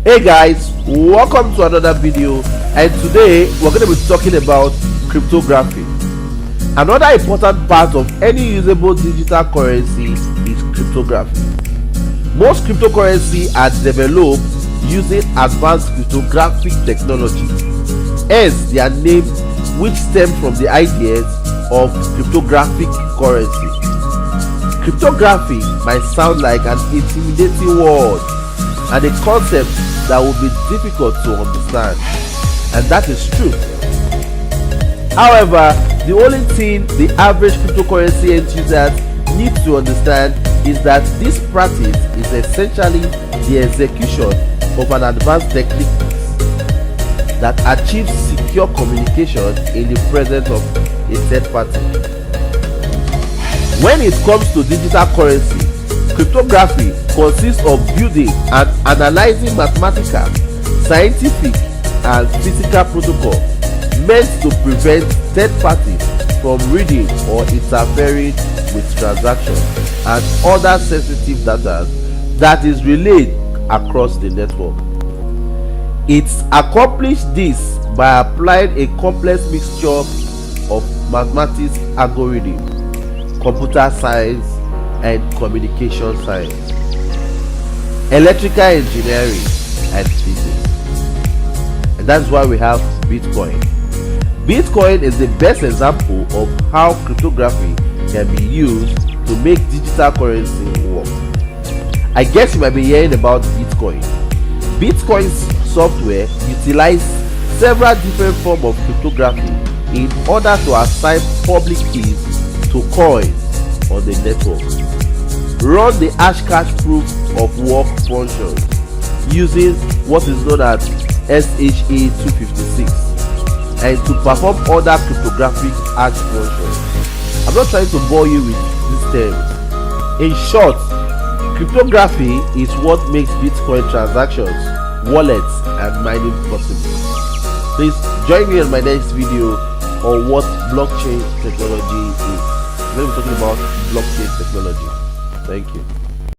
Hey guys, welcome to another video, and today we're going to be talking about cryptography. Another important part of any usable digital currency is cryptography. Most cryptocurrencies are developed using advanced cryptographic technology, hence their name, which stem from the ideas of cryptographic currency. Cryptography might sound like an intimidating word and a concept that will be difficult to understand, and that is true. However, the only thing the average cryptocurrency end users need to understand is that this practice is essentially the execution of an advanced technique that achieves secure communication in the presence of a third party. When it comes to digital currency, cryptography consists of building and analyzing mathematical, scientific, and physical protocol meant to prevent third parties from reading or interfering with transactions and other sensitive data that is relayed across the network. It accomplishes this by applying a complex mixture of mathematics, algorithm, computer science, and communication science, electrical engineering, and physics. And that's why we have Bitcoin. Bitcoin is the best example of how cryptography can be used to make digital currency work. I guess you might be hearing about Bitcoin. Bitcoin's software utilizes several different forms of cryptography in order to assign public keys to coins on the network, run the hashcash proof of work functions using what is known as SHA-256, and to perform other cryptographic hash functions. I'm not trying to bore you with these terms. In short, cryptography is what makes Bitcoin transactions, wallets, and mining possible. Please join me on my next video on what blockchain technology is. We're talking about blockchain technology. Thank you.